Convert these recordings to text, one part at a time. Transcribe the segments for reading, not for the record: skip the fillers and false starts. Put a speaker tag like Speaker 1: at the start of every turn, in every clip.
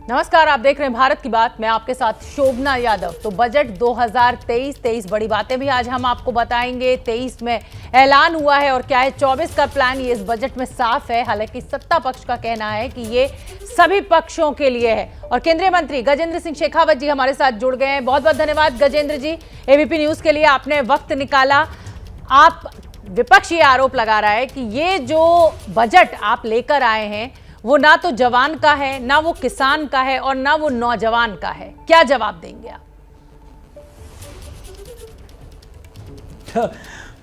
Speaker 1: नमस्कार, आप देख रहे हैं भारत की बात। मैं आपके साथ शोभना यादव। तो बजट 2023 बड़ी बातें भी आज हम आपको बताएंगे। 23 में ऐलान हुआ है और क्या है 24 का प्लान, ये इस बजट में साफ है। हालांकि सत्ता पक्ष का कहना है कि ये सभी पक्षों के लिए है। और केंद्रीय मंत्री गजेंद्र सिंह शेखावत जी हमारे साथ जुड़ गए हैं। बहुत बहुत धन्यवाद गजेंद्र जी, एबीपी न्यूज के लिए आपने वक्त निकाला। आप विपक्ष ये आरोप लगा रहा है कि ये जो बजट आप लेकर आए हैं वो ना तो जवान का है, ना वो किसान का है और ना वो नौजवान का है। क्या जवाब देंगे आप?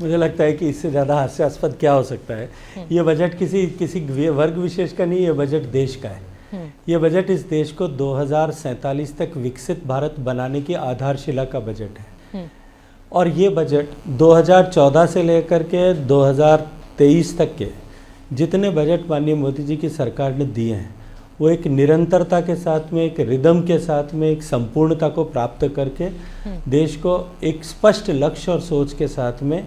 Speaker 2: मुझे लगता है कि इससे ज़्यादा हास्यास्पद क्या हो सकता है। ये बजट किसी वर्ग विशेष का नहीं, ये बजट देश का है। ये बजट इस देश को 2047 तक विकसित भारत बनाने की आधारशिला का बजट है। और ये बजट 2014 से लेकर के 2023 तक के जितने बजट माननीय मोदी जी की सरकार ने दिए हैं वो एक निरंतरता के साथ में, एक रिदम के साथ में, एक संपूर्णता को प्राप्त करके देश को एक स्पष्ट लक्ष्य और सोच के साथ में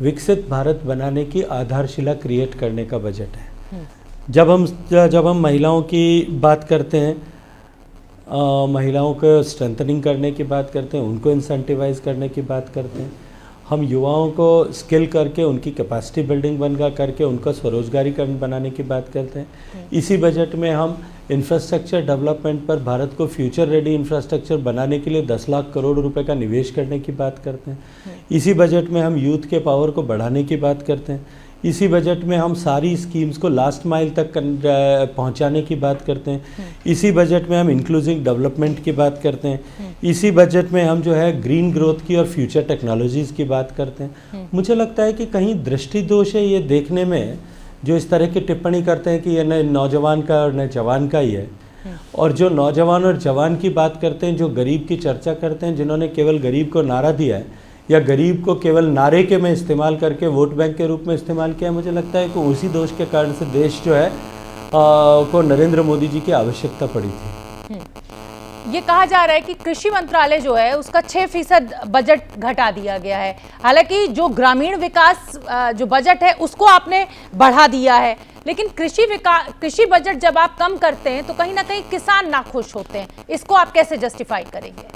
Speaker 2: विकसित भारत बनाने की आधारशिला क्रिएट करने का बजट है। जब हम महिलाओं की बात करते हैं, महिलाओं को स्ट्रेंथनिंग करने की बात करते हैं, उनको इंसेंटिवाइज करने की बात करते हैं, हम युवाओं को स्किल करके उनकी कैपेसिटी बिल्डिंग बनकर करके उनका स्वरोजगारीकरण बनाने की बात करते हैं। इसी बजट में हम इंफ्रास्ट्रक्चर डेवलपमेंट पर भारत को फ्यूचर रेडी इंफ्रास्ट्रक्चर बनाने के लिए 10 लाख करोड़ रुपए का निवेश करने की बात करते हैं। इसी बजट में हम यूथ के पावर को बढ़ाने की बात करते हैं। इसी बजट में हम सारी स्कीम्स को लास्ट माइल तक पहुंचाने की बात करते हैं। इसी बजट में हम इंक्लूसिव डेवलपमेंट की बात करते हैं। इसी बजट में हम जो है ग्रीन ग्रोथ की और फ्यूचर टेक्नोलॉजीज़ की बात करते हैं। मुझे लगता है कि कहीं दृष्टि दोष है ये देखने में, जो इस तरह की टिप्पणी करते हैं कि ये न नौजवान का और न जवान का ही है। और जो नौजवान और जवान की बात करते हैं, जो गरीब की चर्चा करते हैं, जिन्होंने केवल गरीब को नारा दिया है या गरीब को केवल नारे के में इस्तेमाल करके वोट बैंक के रूप में इस्तेमाल किया, मुझे लगता है कि उसी दोष के कारण से देश जो है को नरेंद्र मोदी जी की आवश्यकता पड़ी थी।
Speaker 1: ये कहा जा रहा है कि कृषि मंत्रालय जो है उसका 6% बजट घटा दिया गया है। हालांकि जो ग्रामीण विकास जो बजट है उसको आपने बढ़ा दिया है, लेकिन कृषि बजट जब आप कम करते हैं तो कहीं ना कहीं किसान नाखुश होते हैं। इसको आप कैसे जस्टिफाई करेंगे?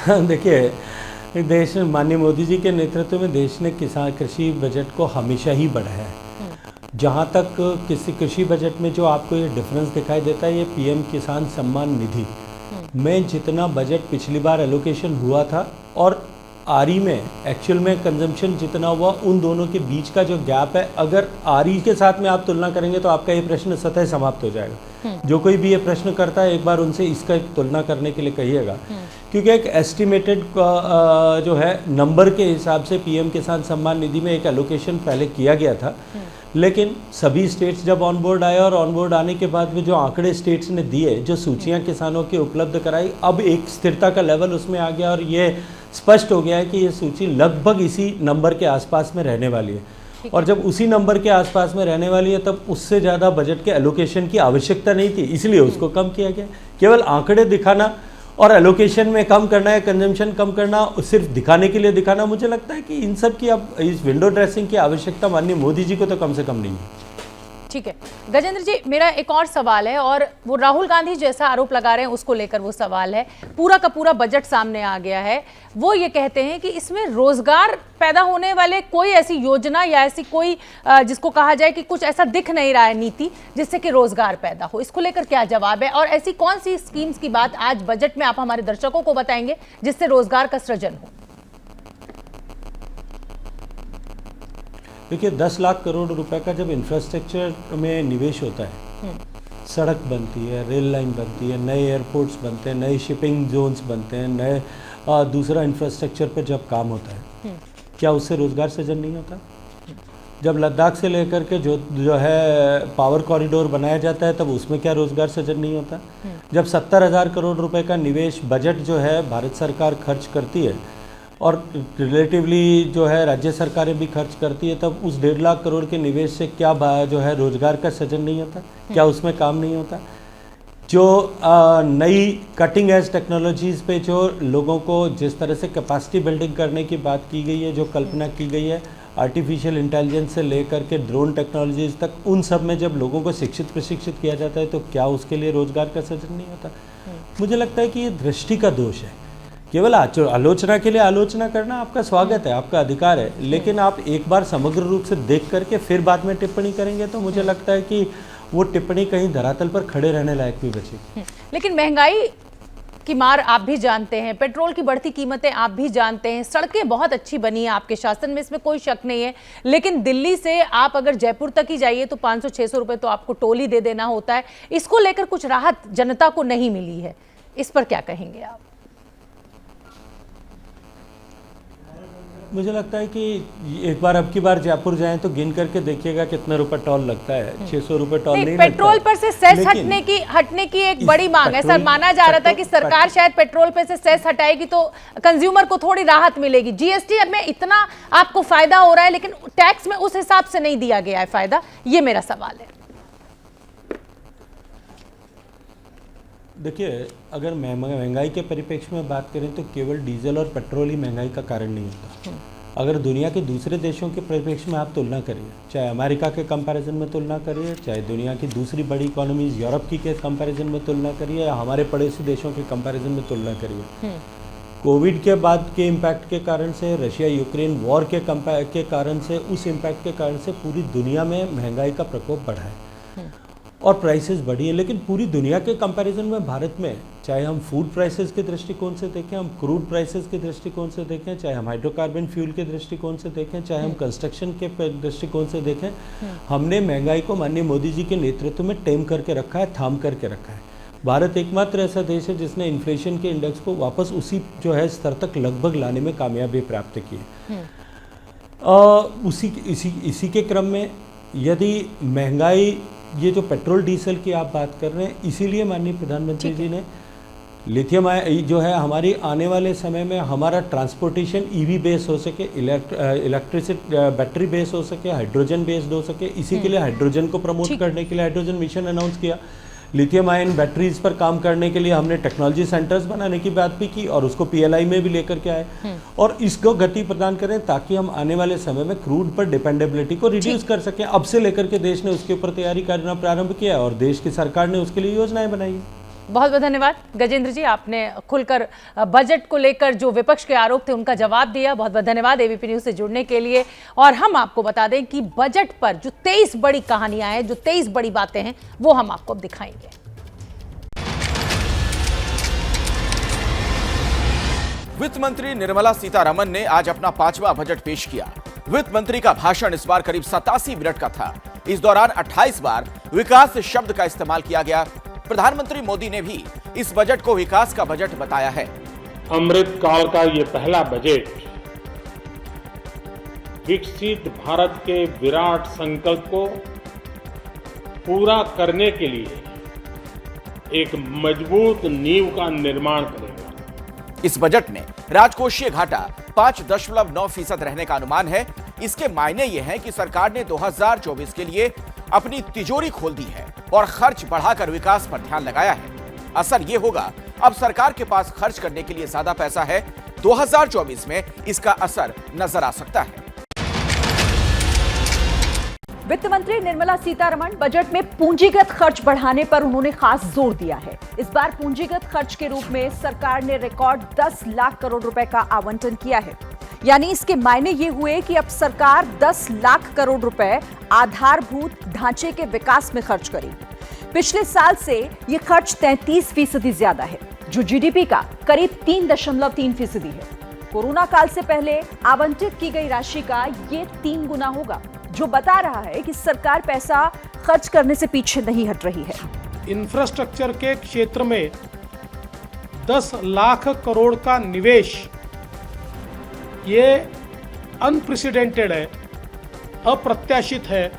Speaker 2: देखिए, देश माननीय मोदी जी के नेतृत्व में देश ने कृषि बजट को हमेशा ही बढ़ाया है। जहाँ तक किसी कृषि बजट में जो आपको ये डिफरेंस दिखाई देता है, ये पीएम किसान सम्मान निधि में जितना बजट पिछली बार एलोकेशन हुआ था और आरई में एक्चुअल में कंजम्पशन जितना हुआ, उन दोनों के बीच का जो गैप है, अगर आरई के साथ में आप तुलना करेंगे तो आपका ये प्रश्न स्वतः समाप्त हो जाएगा। जो कोई भी ये प्रश्न करता है, एक बार उनसे इसका तुलना करने के लिए कहिएगा, क्योंकि एक एस्टिमेटेड जो है नंबर के हिसाब से पीएम किसान सम्मान निधि में एक एलोकेशन पहले किया गया था। लेकिन सभी स्टेट्स जब ऑन बोर्ड आए और ऑन बोर्ड आने के बाद में जो आंकड़े स्टेट्स ने दिए, जो सूचियां किसानों की उपलब्ध कराई, अब एक स्थिरता का लेवल उसमें आ गया और ये स्पष्ट हो गया है कि ये सूची लगभग इसी नंबर के आसपास में रहने वाली है। और जब उसी नंबर के आसपास में रहने वाली है तब उससे ज़्यादा बजट के एलोकेशन की आवश्यकता नहीं थी, इसलिए उसको कम किया गया। केवल आंकड़े दिखाना और एलोकेशन में कम करना है, कंजम्पशन कम करना, सिर्फ दिखाने के लिए दिखाना, मुझे लगता है कि इन सब की अब इस विंडो ड्रेसिंग की आवश्यकता माननीय मोदी जी को तो कम से कम नहीं है।
Speaker 1: ठीक है गजेंद्र जी, मेरा एक और सवाल है और वो राहुल गांधी जैसा आरोप लगा रहे हैं उसको लेकर वो सवाल है। पूरा का पूरा बजट सामने आ गया है। वो ये कहते हैं कि इसमें रोजगार पैदा होने वाले कोई ऐसी योजना या ऐसी कोई जिसको कहा जाए कि कुछ ऐसा दिख नहीं रहा है नीति जिससे कि रोजगार पैदा हो। इसको लेकर क्या जवाब है और ऐसी कौन सी स्कीम्स की बात आज बजट में आप हमारे दर्शकों को बताएंगे जिससे रोजगार का सृजन हो?
Speaker 2: देखिए, 10 लाख करोड़ रुपए का जब इंफ्रास्ट्रक्चर में निवेश होता है, सड़क बनती है, रेल लाइन बनती है, नए एयरपोर्ट्स बनते हैं, नए शिपिंग जोन्स बनते हैं, नए दूसरा इंफ्रास्ट्रक्चर पर जब काम होता है, क्या उससे रोजगार सृजन नहीं होता? जब लद्दाख से लेकर के जो है पावर कॉरिडोर बनाया जाता है तब उसमें क्या रोजगार सृजन नहीं होता? जब 70,000 करोड़ रुपए का निवेश बजट जो है भारत सरकार खर्च करती है और रिलेटिवली जो है राज्य सरकारें भी खर्च करती है, तब उस 1.5 लाख करोड़ के निवेश से क्या जो है रोजगार का सृजन नहीं होता? क्या उसमें काम नहीं होता? जो नई कटिंग एज टेक्नोलॉजीज़ पे जो लोगों को जिस तरह से कैपेसिटी बिल्डिंग करने की बात की गई है, जो कल्पना की गई है, आर्टिफिशियल इंटेलिजेंस से लेकर के ड्रोन टेक्नोलॉजीज तक, उन सब में जब लोगों को शिक्षित प्रशिक्षित किया जाता है तो क्या उसके लिए रोजगार का सृजन नहीं होता? मुझे लगता है कि ये दृष्टि का दोष है। केवल आलोचना के लिए आलोचना करना आपका स्वागत है, आपका अधिकार है, लेकिन आप एक बार समग्र रूप से देख करके फिर बाद में टिप्पणी करेंगे तो मुझे लगता है कि वो टिप्पणी कहीं धरातल पर खड़े रहने लायक भी बचेगी।
Speaker 1: लेकिन महंगाई की मार आप भी जानते हैं, पेट्रोल की बढ़ती कीमतें आप भी जानते हैं, सड़कें बहुत अच्छी बनी है आपके शासन में, इसमें कोई शक नहीं है, लेकिन दिल्ली से आप अगर जयपुर तक ही जाइए तो 500-600 रुपए तो आपको टोल ही दे देना होता है। इसको लेकर कुछ राहत जनता को नहीं मिली है, इस पर क्या कहेंगे आप?
Speaker 2: मुझे लगता है कि एक बार अब की बार जयपुर जाएं तो गिन करके देखिएगा कितना रुपए टोल लगता है। 600 रुपए टोल नहीं
Speaker 1: पेट्रोल पर से सेस हटने की एक बड़ी मांग है सर। माना जा रहा था कि सरकार शायद पेट्रोल पे से सेस हटाएगी तो कंज्यूमर को थोड़ी राहत मिलेगी। जीएसटी में इतना आपको फायदा हो रहा है लेकिन टैक्स में उस हिसाब से नहीं दिया गया है फायदा, ये मेरा सवाल है।
Speaker 2: देखिए, अगर महंगाई के परिप्रेक्ष्य में बात करें तो केवल डीजल और पेट्रोल ही महंगाई का कारण नहीं होता। अगर दुनिया के दूसरे देशों के परिप्रेक्ष्य में आप तुलना करिए, चाहे अमेरिका के कंपैरिजन में तुलना करिए, चाहे दुनिया की दूसरी बड़ी इकोनॉमीज यूरोप की के कंपैरिजन में तुलना करिए, या हमारे पड़ोसी देशों के कंपैरिजन में तुलना करिए, कोविड के बाद के इम्पैक्ट के कारण से, रशिया यूक्रेन वॉर के कारण से, उस इम्पैक्ट के कारण से पूरी दुनिया में महंगाई का प्रकोप बढ़ा है और प्राइसेस बढ़ी है। लेकिन पूरी दुनिया के कंपैरिजन में भारत में, चाहे हम फूड प्राइसेस के दृष्टिकोण से देखें, हम क्रूड प्राइसेस के दृष्टिकोण से देखें, चाहे हम हाइड्रोकार्बन फ्यूल के दृष्टिकोण से देखें, चाहे हम कंस्ट्रक्शन के दृष्टिकोण से देखें, हमने महंगाई को माननीय मोदी जी के नेतृत्व में टेम करके रखा है, थाम करके रखा है। भारत एकमात्र ऐसा देश है जिसने इन्फ्लेशन के इंडेक्स को वापस उसी जो है स्तर तक लगभग लाने में कामयाबी प्राप्त की है। इसी के क्रम में यदि महंगाई, ये जो पेट्रोल डीजल की आप बात कर रहे हैं, इसीलिए माननीय प्रधानमंत्री जी ने लिथियम जो है हमारी आने वाले समय में हमारा ट्रांसपोर्टेशन ईवी बेस हो सके, इलेक्ट्रिसिटी बैटरी बेस हो सके, हाइड्रोजन बेस्ड हो सके, इसी के लिए हाइड्रोजन को प्रमोट करने के लिए हाइड्रोजन मिशन अनाउंस किया। लिथियम आयन बैटरीज पर काम करने के लिए हमने टेक्नोलॉजी सेंटर्स बनाने की बात भी की और उसको पीएलआई में भी लेकर के आए और इसको गति प्रदान करें ताकि हम आने वाले समय में क्रूड पर डिपेंडेबिलिटी को रिड्यूस कर सकें। अब से लेकर के देश ने उसके ऊपर तैयारी करना प्रारंभ किया और देश की सरकार ने उसके लिए योजनाएं बनाई।
Speaker 1: बहुत बहुत धन्यवाद गजेंद्र जी, आपने खुलकर बजट को लेकर जो विपक्ष के आरोप थे उनका जवाब दिया। बहुत बहुत धन्यवाद एबीपी न्यूज से जुड़ने के लिए। और हम आपको बता दें कि बजट पर जो 23 बड़ी कहानियां हैं, जो 23 बड़ी बातें हैं, वो हम आपको अब दिखाएंगे।
Speaker 3: वित्त मंत्री निर्मला सीतारमण ने आज अपना 5वां बजट पेश किया। वित्त मंत्री का भाषण इस बार करीब 87 मिनट का था। इस दौरान 28 बार विकास शब्द का इस्तेमाल किया गया। प्रधानमंत्री मोदी ने भी इस बजट को विकास का बजट बताया है।
Speaker 4: अमृत काल का ये पहला बजट विकसित भारत के विराट संकल्प को पूरा करने के लिए एक मजबूत नींव का निर्माण करेगा।
Speaker 3: इस बजट में राजकोषीय घाटा 5.9% रहने का अनुमान है। इसके मायने ये हैं कि सरकार ने 2024 के लिए अपनी तिजोरी खोल दी है और खर्च बढ़ाकर विकास पर ध्यान लगाया है। असर ये होगा, अब सरकार के पास खर्च करने के लिए ज्यादा पैसा है। 2024 में इसका असर नजर आ सकता है।
Speaker 5: वित्त मंत्री निर्मला सीतारमण बजट में पूंजीगत खर्च बढ़ाने पर उन्होंने खास जोर दिया है। इस बार पूंजीगत खर्च के रूप में सरकार ने रिकॉर्ड 10 लाख करोड़ रुपए का आवंटन किया है। यानी इसके मायने ये हुए कि अब सरकार 10 लाख करोड़ रुपए आधारभूत ढांचे के विकास में खर्च करेगी। पिछले साल से ये खर्च 33% ज्यादा है, जो जीडीपी का करीब 3.3% है। कोरोना काल से पहले आवंटित की गई राशि का ये 3 गुना होगा, जो बता रहा है कि सरकार पैसा खर्च करने से पीछे नहीं हट रही है।
Speaker 4: इंफ्रास्ट्रक्चर के क्षेत्र में 10 लाख करोड़ का निवेश, ये अनप्रेसिडेंटेड है, अप्रत्याशित है।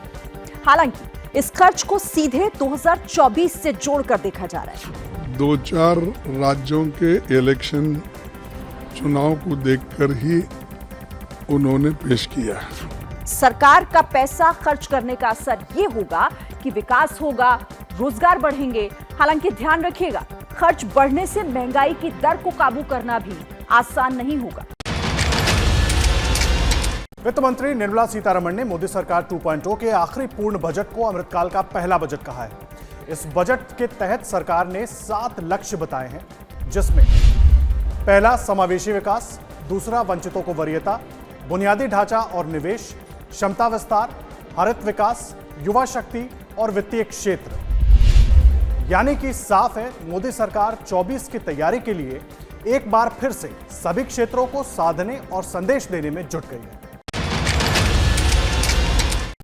Speaker 5: हालांकि इस खर्च को सीधे 2024 से जोड़कर देखा जा रहा है।
Speaker 6: 2-4 राज्यों के इलेक्शन चुनाव को देखकर ही उन्होंने पेश किया।
Speaker 5: सरकार का पैसा खर्च करने का असर ये होगा कि विकास होगा, रोजगार बढ़ेंगे। हालांकि ध्यान रखिएगा, खर्च बढ़ने से महंगाई की दर को काबू करना भी आसान नहीं होगा।
Speaker 7: वित्त मंत्री निर्मला सीतारमण ने मोदी सरकार 2.0 के आखिरी पूर्ण बजट को अमृतकाल का पहला बजट कहा है। इस बजट के तहत सरकार ने 7 लक्ष्य बताए हैं, जिसमें पहला समावेशी विकास, दूसरा वंचितों को वरीयता, बुनियादी ढांचा और निवेश, क्षमता विस्तार, हरित विकास, युवा शक्ति और वित्तीय क्षेत्र। यानी कि साफ है, मोदी सरकार 24 की तैयारी के लिए एक बार फिर से सभी क्षेत्रों को साधने और संदेश देने में जुट गई है।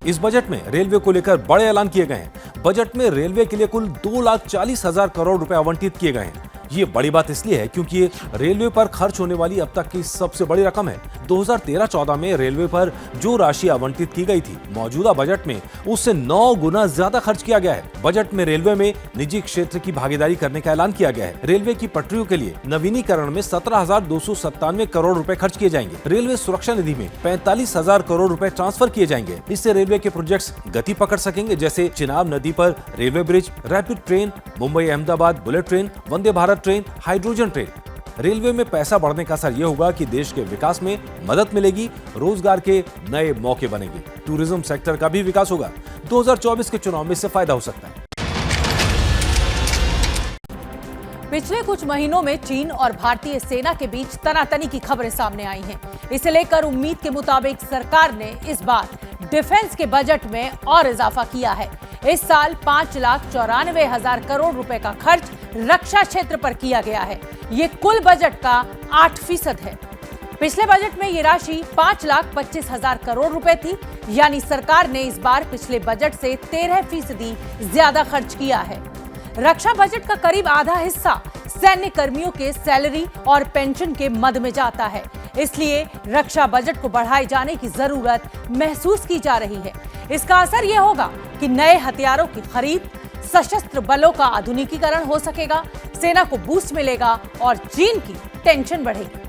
Speaker 8: इस बजट में रेलवे को लेकर बड़े ऐलान किए गए हैं। बजट में रेलवे के लिए कुल 2,40,000 करोड़ रुपए आवंटित किए गए हैं। ये बड़ी बात इसलिए है क्योंकि ये रेलवे पर खर्च होने वाली अब तक की सबसे बड़ी रकम है। 2013-14 में रेलवे पर जो राशि आवंटित की गई थी, मौजूदा बजट में उससे 9 गुना ज्यादा खर्च किया गया है। बजट में रेलवे में निजी क्षेत्र की भागीदारी करने का ऐलान किया गया है। रेलवे की पटरियों के लिए नवीनीकरण में 17,297 करोड़ रुपए खर्च किए जाएंगे। रेलवे सुरक्षा निधि में 45,000 करोड़ रुपए ट्रांसफर किए जाएंगे। इससे रेलवे के प्रोजेक्ट्स गति पकड़ सकेंगे, जैसे चिनाब नदी पर railway bridge, rapid train, Mumbai Ahmedabad bullet train, Vande Bharat train, hydrogen train. Railway में पैसा बढ़ने का असर यह होगा कि देश के विकास में मदद मिलेगी, रोजगार के नए मौके बनेंगे, टूरिज्म सेक्टर का भी विकास होगा। 2024 के चुनाव में इससे फायदा हो सकता है।
Speaker 1: पिछले कुछ महीनों में चीन और भारतीय सेना के बीच तनातनी की खबरें सामने आई हैं। इसे लेकर उम्मीद के मुताबिक सरकार ने इस बार डिफेंस के बजट में और इजाफा किया है। इस साल 5,94,000 करोड़ रुपए का खर्च रक्षा क्षेत्र पर किया गया है। ये कुल बजट का 8% है। पिछले बजट में ये राशि 5,25,000 करोड़ रुपए थी, यानी सरकार ने इस बार पिछले बजट से 13% ज्यादा खर्च किया है। रक्षा बजट का करीब आधा हिस्सा सैन्य कर्मियों के सैलरी और पेंशन के मद में जाता है, इसलिए रक्षा बजट को बढ़ाए जाने की जरूरत महसूस की जा रही है। इसका असर यह होगा कि नए हथियारों की खरीद, सशस्त्र बलों का आधुनिकीकरण हो सकेगा, सेना को बूस्ट मिलेगा और चीन की टेंशन बढ़ेगी।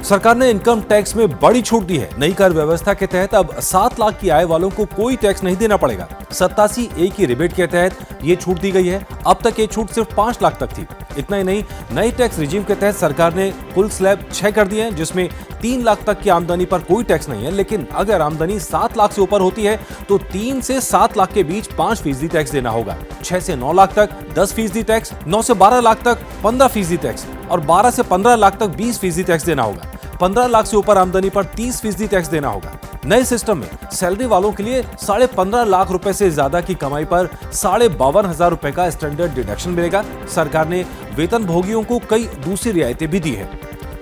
Speaker 8: सरकार ने इनकम टैक्स में बड़ी छूट दी है। नई कर व्यवस्था के तहत अब 7 लाख की आय वालों को कोई टैक्स नहीं देना पड़ेगा। 87A की रिबेट के तहत ये छूट दी गई है। अब तक ये छूट सिर्फ 5 लाख तक थी। इतना ही नहीं, नए टैक्स रिजीम के तहत सरकार ने कुल स्लैब 6 कर दिए हैं, जिसमें 3 लाख तक की आमदनी पर कोई टैक्स नहीं है। लेकिन अगर आमदनी 7 लाख से ऊपर होती है तो 3 से 7 लाख के बीच 5% टैक्स देना होगा। 6 से 9 लाख तक 10% टैक्स, 9 से 12 लाख तक 15% टैक्स और 12 से 15 लाख तक 20% टैक्स देना होगा। 15 लाख से ऊपर आमदनी पर 30% टैक्स देना होगा। नए सिस्टम में सैलरी वालों के लिए 15.5 लाख रुपए से ज्यादा की कमाई पर 52,500 रुपए का स्टैंडर्ड डिडक्शन मिलेगा। सरकार ने वेतन भोगियों को कई दूसरी रियायतें भी दी है।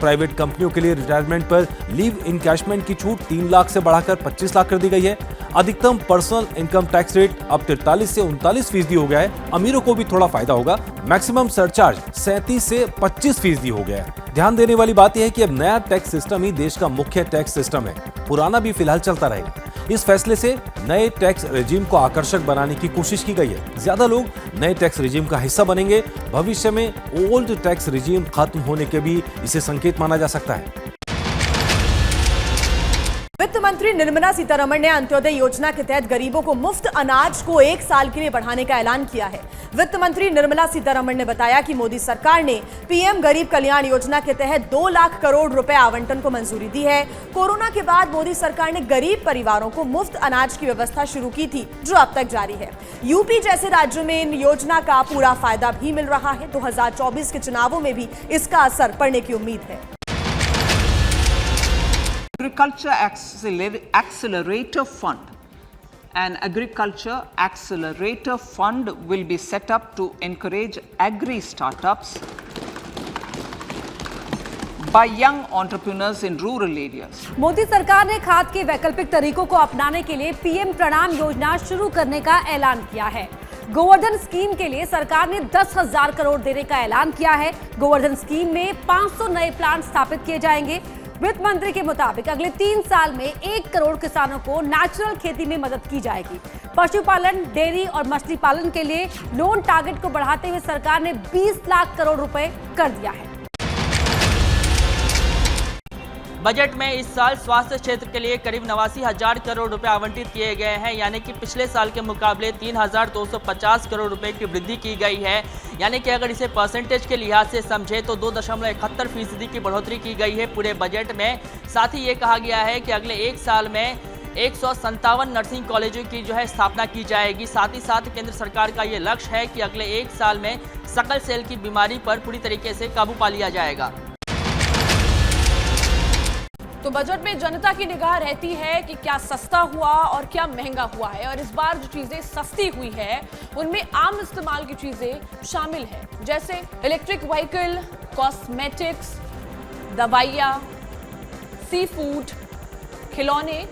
Speaker 8: प्राइवेट कंपनियों के लिए रिटायरमेंट पर लीव इनकैशमेंट की छूट 3 लाख से बढ़ाकर 25 लाख कर दी गई है। अधिकतम पर्सनल इनकम टैक्स रेट अब 43 से 39% हो गया है। अमीरों को भी थोड़ा फायदा होगा। मैक्सिमम सरचार्ज 37 से 25% हो गया है। ध्यान देने वाली बात यह है कि अब नया टैक्स सिस्टम ही देश का मुख्य टैक्स सिस्टम है। पुराना भी फिलहाल चलता रहेगा। इस फैसले से नए टैक्स रेजिम को आकर्षक बनाने की कोशिश की गई है। ज्यादा लोग नए टैक्स रेजिम का हिस्सा बनेंगे। भविष्य में ओल्ड टैक्स रेजिम खत्म होने के भी इसे संकेत माना जा सकता है।
Speaker 9: वित्त मंत्री निर्मला सीतारमण ने अंत्योदय योजना के तहत गरीबों को मुफ्त अनाज को 1 साल के लिए बढ़ाने का ऐलान किया है। वित्त मंत्री निर्मला सीतारमण ने बताया कि मोदी सरकार ने पीएम गरीब कल्याण योजना के तहत 2 लाख करोड़ रुपए आवंटन को मंजूरी दी है। कोरोना के बाद मोदी सरकार ने गरीब परिवारों को मुफ्त अनाज की व्यवस्था शुरू की थी, जो अब तक जारी है। यूपी जैसे राज्यों में इन योजना का पूरा फायदा भी मिल रहा है। 2024 के चुनावों में भी इसका असर पड़ने की उम्मीद है।
Speaker 10: Agriculture Accelerator Fund. An Agriculture Accelerator Fund will be set up to encourage agri-startups by young entrepreneurs in rural areas.
Speaker 5: Modi सरकार ने खाद के वैकल्पिक तरीकों को अपनाने के लिए पीएम प्रणाम योजना शुरू करने का ऐलान किया है। गोवर्धन स्कीम के लिए सरकार ने 10,000 करोड़ देने का ऐलान किया है। गोवर्धन स्कीम में 500 नए प्लांट स्थापित किए जाएंगे। वित्त मंत्री के मुताबिक अगले 3 साल में 1 करोड़ किसानों को नेचुरल खेती में मदद की जाएगी। पशुपालन, डेयरी और मछली पालन के लिए लोन टारगेट को बढ़ाते हुए सरकार ने 20 लाख करोड़ रुपए कर दिया है।
Speaker 11: बजट में इस साल स्वास्थ्य क्षेत्र के लिए करीब 89,000 करोड़ रुपए आवंटित किए गए हैं, यानी कि पिछले साल के मुकाबले 3,250 करोड़ रुपए की वृद्धि की गई है। यानी कि अगर इसे परसेंटेज के लिहाज से समझे तो 2.71% की बढ़ोतरी की गई है पूरे बजट में। साथ ही ये कहा गया है कि अगले एक साल में 157 नर्सिंग कॉलेजों की जो है स्थापना की जाएगी। साथ ही साथ केंद्र सरकार का ये लक्ष्य है कि अगले एक साल में सकल सेल की बीमारी पर पूरी तरीके से काबू पा लिया जाएगा।
Speaker 9: तो बजट में जनता की निगाह रहती है कि क्या सस्ता हुआ और क्या महंगा हुआ है, और इस बार जो चीजें सस्ती हुई है उनमें आम इस्तेमाल की चीजें शामिल है, जैसे इलेक्ट्रिक व्हीकल, कॉस्मेटिक्स, दवाइयाँ, सी फूड, खिलौने,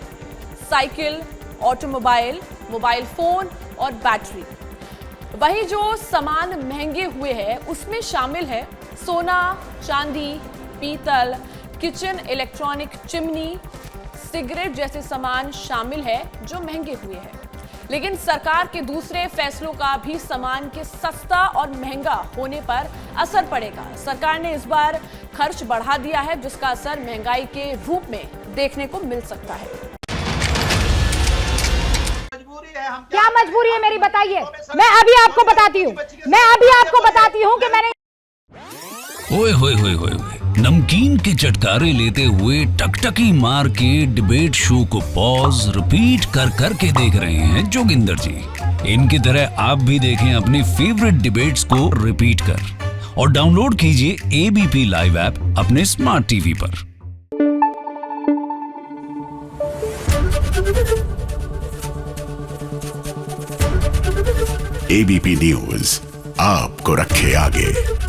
Speaker 9: साइकिल, ऑटोमोबाइल, मोबाइल फोन और बैटरी। वहीं जो सामान महंगे हुए हैं उसमें शामिल है सोना, चांदी, पीतल, किचन इलेक्ट्रॉनिक, चिमनी, सिगरेट जैसे सामान शामिल है जो महंगे हुए हैं। लेकिन सरकार के दूसरे फैसलों का भी सामान के सस्ता और महंगा होने पर असर पड़ेगा। सरकार ने इस बार खर्च बढ़ा दिया है, जिसका असर महंगाई के रूप में देखने को मिल सकता है।
Speaker 12: क्या मजबूरी है मेरी, बताइए। मैं अभी आपको बताती हूँ कि मैंने
Speaker 13: ओए होए होए होए नमकीन के चटकारे लेते हुए टकटकी मार के डिबेट शो को पॉज रिपीट कर करके देख रहे हैं जोगिंदर जी। इनकी तरह आप भी देखें अपनी फेवरेट डिबेट्स को रिपीट कर और डाउनलोड कीजिए एबीपी लाइव ऐप अपने स्मार्ट टीवी पर।
Speaker 14: एबीपी न्यूज आपको रखे आगे।